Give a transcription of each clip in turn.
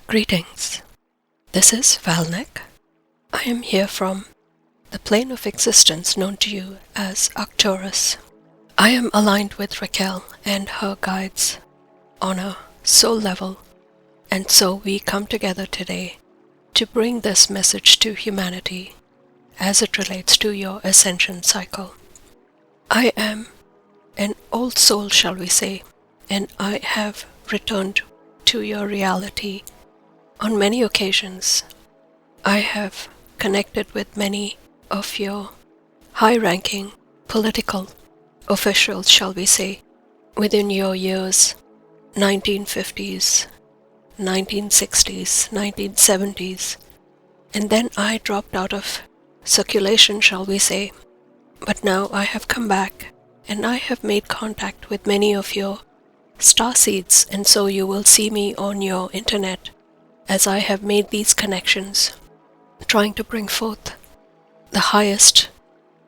Greetings. This is Val Nek. I am here from the plane of existence known to you as Arcturus. I am aligned with Raquel and her guides on a soul level, and so we come together today to bring this message to humanity as it relates to your Ascension Cycle. I am an old soul, shall we say, and I have returned to your reality on many occasions. I have connected with many of your high-ranking political officials, shall we say, within your years 1950s, 1960s, 1970s, and then I dropped out of circulation, shall we say, but now I have come back and I have made contact with many of your starseeds, and so you will see me on your internet as I have made these connections, trying to bring forth the highest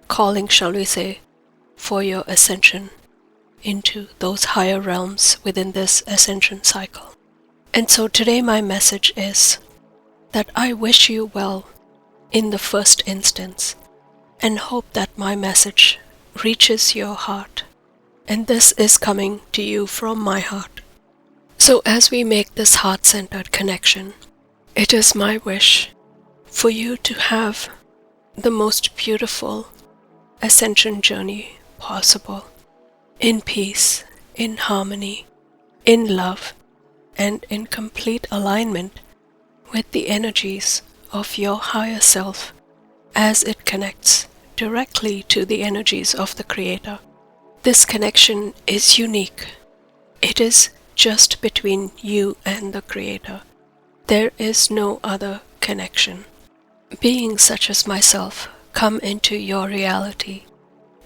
calling, shall we say, for your ascension into those higher realms within this Ascension Cycle. And so today my message is that I wish you well in the first instance and hope that my message reaches your heart. And this is coming to you from my heart. So as we make this heart-centered connection, it is my wish for you to have the most beautiful ascension journey possible, in peace, in harmony, in love, and in complete alignment with the energies of your higher self as it connects directly to the energies of the Creator. This connection is unique. It is just between you and the Creator. There is no other connection. Beings such as myself come into your reality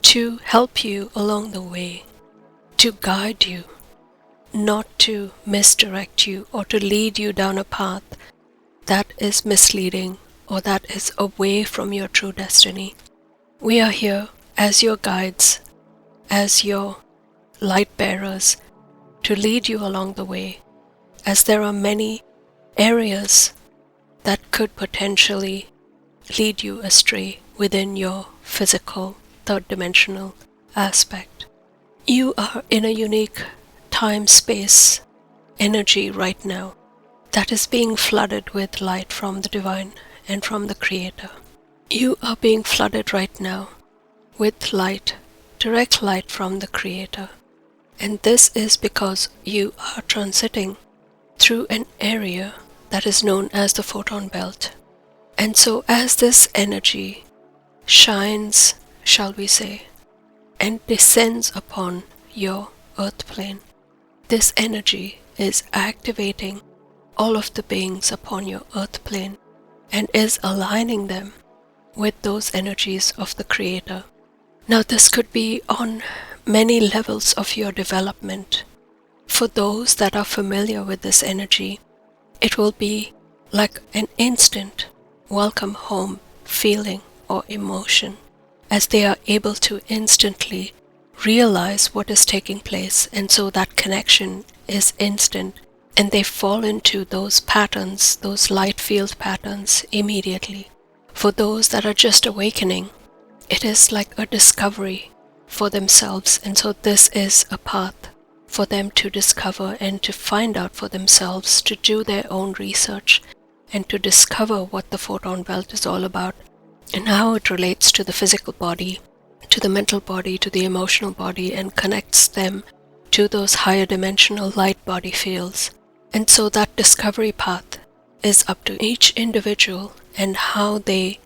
to help you along the way, to guide you, not to misdirect you or to lead you down a path that is misleading or that is away from your true destiny. We are here as your guides, as your light bearers, to lead you along the way, as there are many areas that could potentially lead you astray within your physical, third-dimensional aspect. You are in a unique time-space energy right now that is being flooded with light from the Divine and from the Creator. You are being flooded right now with light, direct light from the Creator. And this is because you are transiting through an area that is known as the photon belt. And so as this energy shines, shall we say, and descends upon your earth plane, this energy is activating all of the beings upon your earth plane and is aligning them with those energies of the Creator. Now this could be on many levels of your development. For those that are familiar with this energy, it will be like an instant welcome home feeling or emotion, as they are able to instantly realize what is taking place, and so that connection is instant, and they fall into those patterns, those light field patterns immediately. For those that are just awakening, it is like a discovery for themselves, and so this is a path for them to discover and to find out for themselves, to do their own research and to discover what the photon belt is all about and how it relates to the physical body, to the mental body, to the emotional body, and connects them to those higher dimensional light body fields. And so that discovery path is up to each individual and how they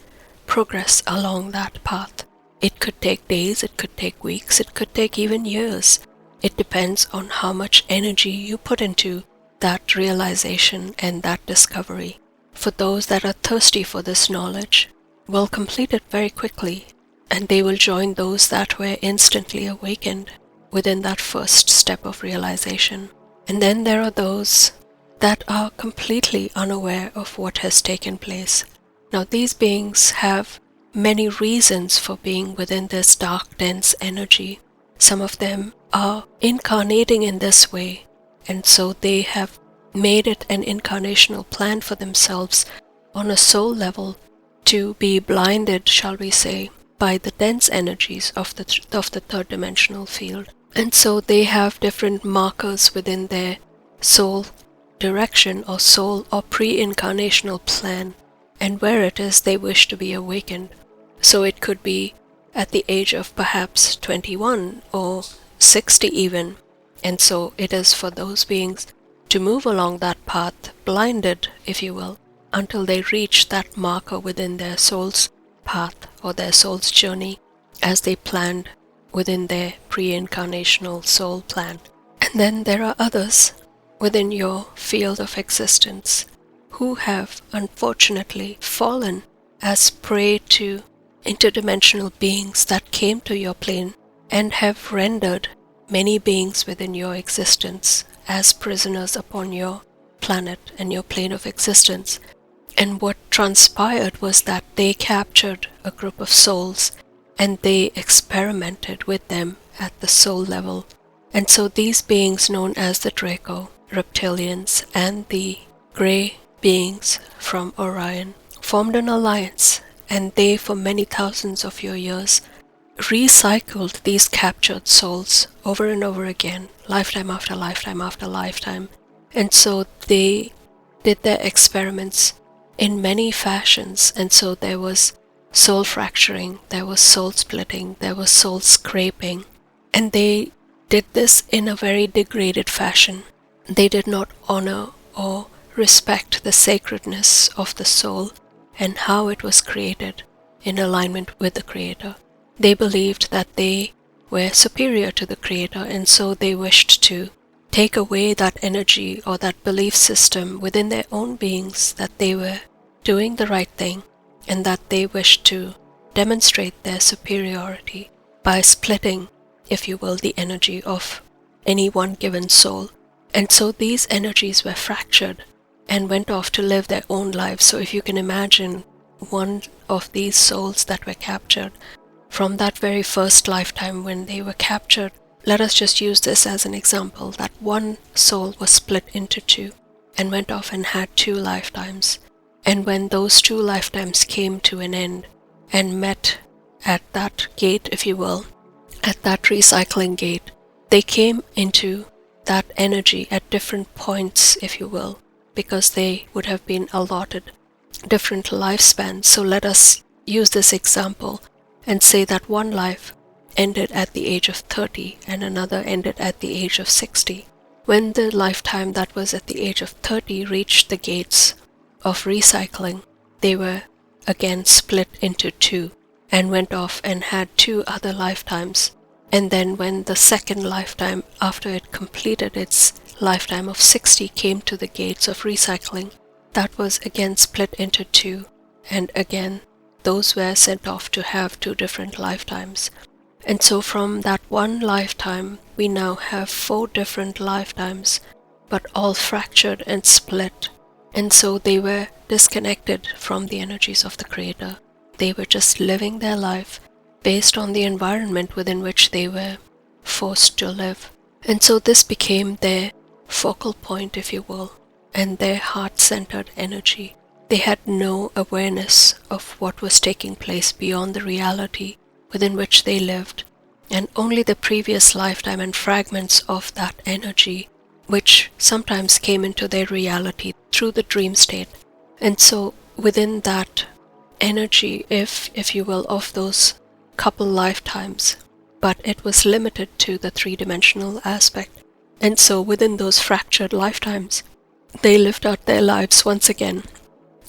progress along that path. It could take days, it could take weeks, it could take even years. It depends on how much energy you put into that realization and that discovery. For those that are thirsty for this knowledge, will complete it very quickly, and they will join those that were instantly awakened within that first step of realization. And then there are those that are completely unaware of what has taken place. Now these beings have many reasons for being within this dark, dense energy. Some of them are incarnating in this way, and so they have made it an incarnational plan for themselves on a soul level to be blinded, shall we say, by the dense energies of the third dimensional field. And so they have different markers within their soul direction or soul or pre-incarnational plan, and where it is they wish to be awakened. So it could be at the age of perhaps 21 or 60 even. And so it is for those beings to move along that path, blinded, if you will, until they reach that marker within their soul's path or their soul's journey as they planned within their pre-incarnational soul plan. And then there are others within your field of existence who have unfortunately fallen as prey to interdimensional beings that came to your plane and have rendered many beings within your existence as prisoners upon your planet and your plane of existence. And what transpired was that they captured a group of souls and they experimented with them at the soul level. And so these beings known as the Draco, reptilians, and the grey beings from Orion formed an alliance, and they for many thousands of your years recycled these captured souls over and over again, lifetime after lifetime after lifetime. And so they did their experiments in many fashions, and so there was soul fracturing, there was soul splitting, there was soul scraping, and they did this in a very degraded fashion. They did not honor or respect the sacredness of the soul and how it was created in alignment with the Creator. They believed that they were superior to the Creator, and so they wished to take away that energy or that belief system within their own beings that they were doing the right thing, and that they wished to demonstrate their superiority by splitting, if you will, the energy of any one given soul. And so these energies were fractured and went off to live their own lives. So if you can imagine one of these souls that were captured from that very first lifetime when they were captured, let us just use this as an example, that one soul was split into two and went off and had 2 lifetimes. And when those 2 lifetimes came to an end and met at that gate, if you will, at that recycling gate, they came into that energy at different points, if you will, because they would have been allotted different lifespans. So let us use this example and say that one life ended at the age of 30 and another ended at the age of 60. When the lifetime that was at the age of 30 reached the gates of recycling, they were again split into 2 and went off and had 2 other lifetimes. And then when the second lifetime, after it completed its lifetime of 60, came to the gates of recycling, that was again split into 2, and again those were sent off to have 2 different lifetimes. And so from that one lifetime, we now have 4 different lifetimes, but all fractured and split. And so they were disconnected from the energies of the Creator. They were just living their life based on the environment within which they were forced to live. And so this became their focal point, if you will, and their heart-centered energy. They had no awareness of what was taking place beyond the reality within which they lived, and only the previous lifetime and fragments of that energy, which sometimes came into their reality through the dream state. And so within that energy, if you will, of those couple lifetimes, but it was limited to the 3-dimensional aspect. And so within those fractured lifetimes, they lived out their lives once again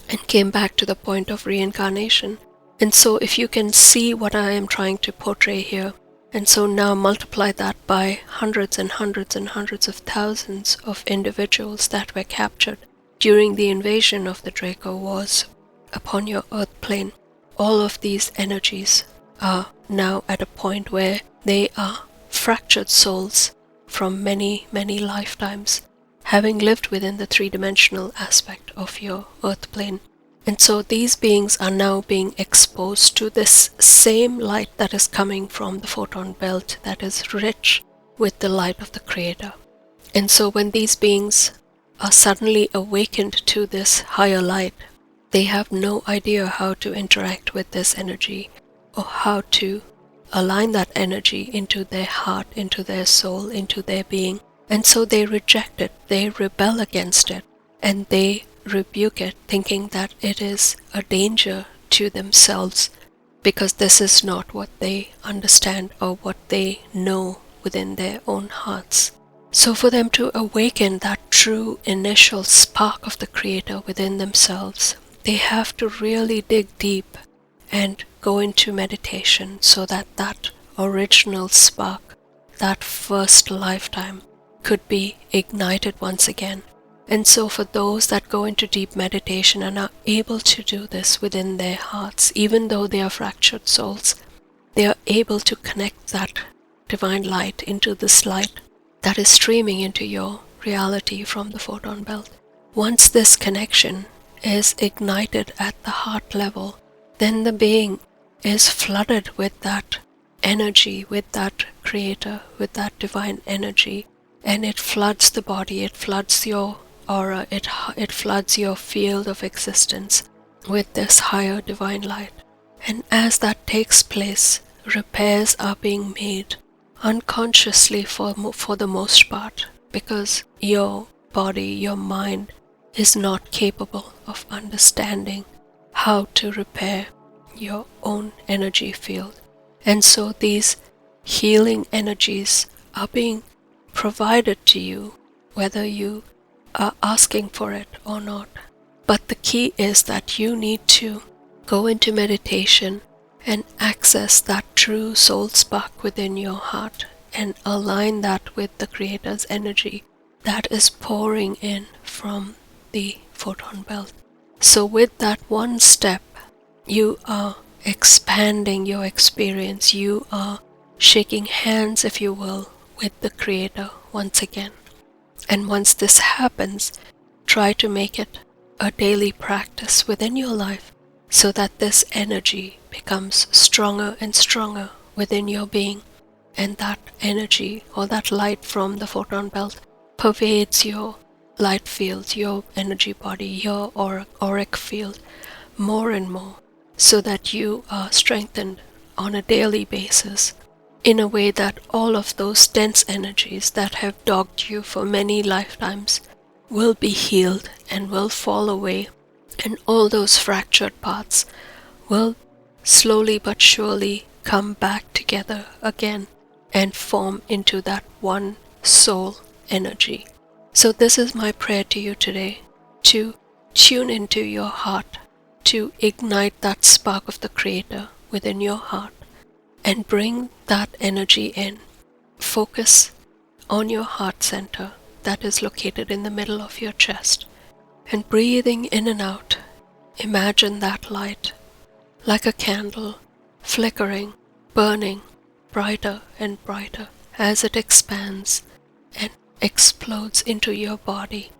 and came back to the point of reincarnation. And so if you can see what I am trying to portray here, and so now multiply that by hundreds and hundreds and hundreds of thousands of individuals that were captured during the invasion of the Draco Wars upon your earth plane. All of these energies are now at a point where they are fractured souls from many, many lifetimes, having lived within the 3-dimensional aspect of your earth plane. And so these beings are now being exposed to this same light that is coming from the photon belt that is rich with the light of the Creator. And so when these beings are suddenly awakened to this higher light, they have no idea how to interact with this energy or how to align that energy into their heart, into their soul, into their being. And so they reject it, they rebel against it, and they rebuke it, thinking that it is a danger to themselves because this is not what they understand or what they know within their own hearts. So for them to awaken that true initial spark of the Creator within themselves, they have to really dig deep and go into meditation so that that original spark, that first lifetime, could be ignited once again. And so for those that go into deep meditation and are able to do this within their hearts, even though they are fractured souls, they are able to connect that divine light into this light that is streaming into your reality from the photon belt. Once this connection is ignited at the heart level, then the being is flooded with that energy, with that Creator, with that divine energy, and it floods the body, it floods your aura, it floods your field of existence with this higher divine light. And as that takes place, repairs are being made unconsciously for the most part, because your body, your mind is not capable of understanding how to repair your own energy field. And so these healing energies are being provided to you, whether you are asking for it or not. But the key is that you need to go into meditation and access that true soul spark within your heart and align that with the Creator's energy that is pouring in from the photon belt. So with that one step, you are expanding your experience. You are shaking hands, if you will, with the Creator once again. And once this happens, try to make it a daily practice within your life so that this energy becomes stronger and stronger within your being, and that energy or that light from the photon belt pervades your light field, your energy body, your auric field more and more, so that you are strengthened on a daily basis in a way that all of those dense energies that have dogged you for many lifetimes will be healed and will fall away, and all those fractured parts will slowly but surely come back together again and form into that one soul energy. So this is my prayer to you today, to tune into your heart, to ignite that spark of the Creator within your heart and bring that energy in. Focus on your heart center that is located in the middle of your chest, and breathing in and out, imagine that light like a candle, flickering, burning brighter and brighter as it expands and explodes into your body.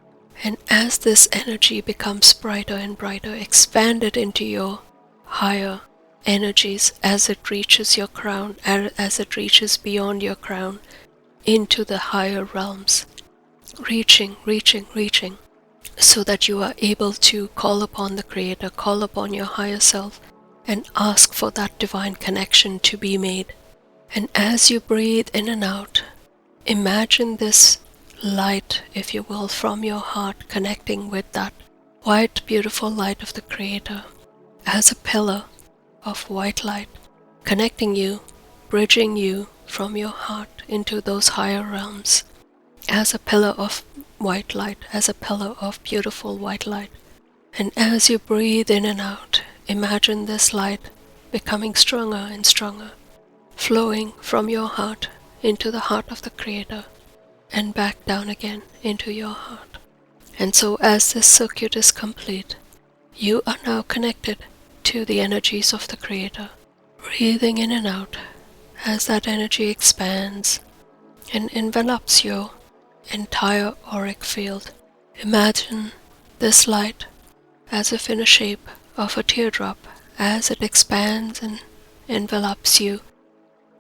And as this energy becomes brighter and brighter, expand it into your higher energies as it reaches your crown, as it reaches beyond your crown into the higher realms, reaching, so that you are able to call upon the Creator, call upon your higher self, and ask for that divine connection to be made. And as you breathe in and out, imagine this light, if you will, from your heart connecting with that white, beautiful light of the Creator as a pillar of white light, connecting you, bridging you from your heart into those higher realms as a pillar of white light, as a pillar of beautiful white light. And as you breathe in and out, imagine this light becoming stronger and stronger, flowing from your heart into the heart of the Creator and back down again into your heart. And so as this circuit is complete, you are now connected to the energies of the Creator, breathing in and out as that energy expands and envelops your entire auric field. Imagine this light as if in a shape of a teardrop as it expands and envelops you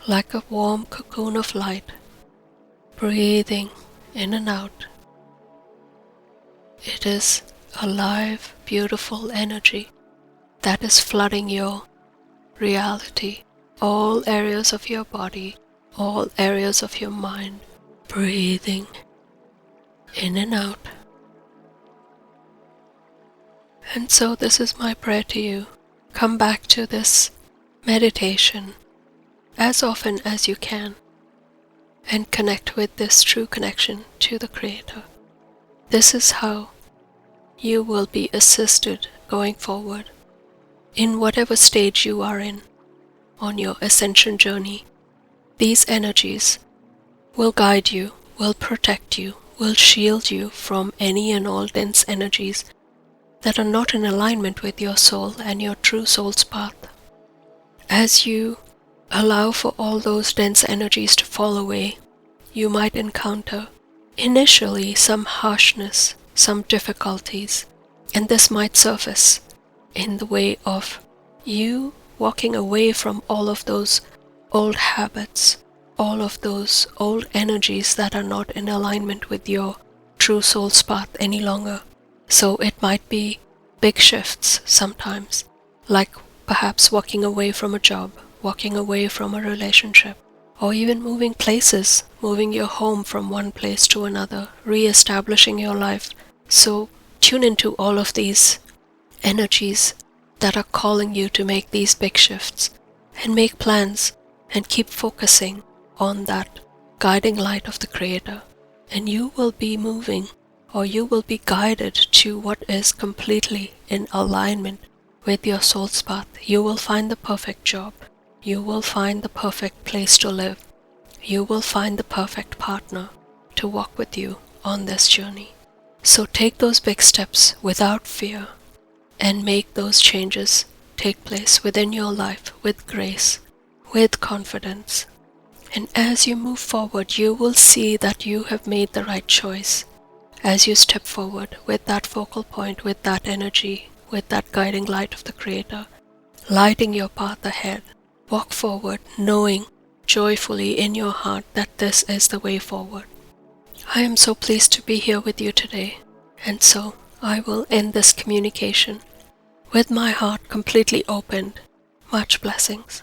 like a warm cocoon of light, breathing in and out, It is a live, beautiful energy that is flooding your reality, all areas of your body, all areas of your mind, breathing in and out. And so this is my prayer to you. Come back to this meditation as often as you can and connect with this true connection to the Creator. This is how you will be assisted going forward in whatever stage you are in on your ascension journey. These energies will guide you, will protect you, will shield you from any and all dense energies that are not in alignment with your soul and your true soul's path. As you allow for all those dense energies to fall away, you might encounter initially some harshness, some difficulties, and this might surface in the way of you walking away from all of those old habits, all of those old energies that are not in alignment with your true soul's path any longer. So it might be big shifts sometimes, like perhaps walking away from a job, walking away from a relationship, or even moving places, moving your home from one place to another, re-establishing your life. So tune into all of these energies that are calling you to make these big shifts, and make plans and keep focusing on that guiding light of the Creator, and you will be moving, or you will be guided to what is completely in alignment with your soul's path. You will find the perfect job. You will find the perfect place to live. You will find the perfect partner to walk with you on this journey. So take those big steps without fear and make those changes take place within your life with grace, with confidence. And as you move forward, you will see that you have made the right choice. As you step forward with that focal point, with that energy, with that guiding light of the Creator, lighting your path ahead, walk forward knowing joyfully in your heart that this is the way forward. I am so pleased to be here with you today, and so I will end this communication with my heart completely opened. Much blessings.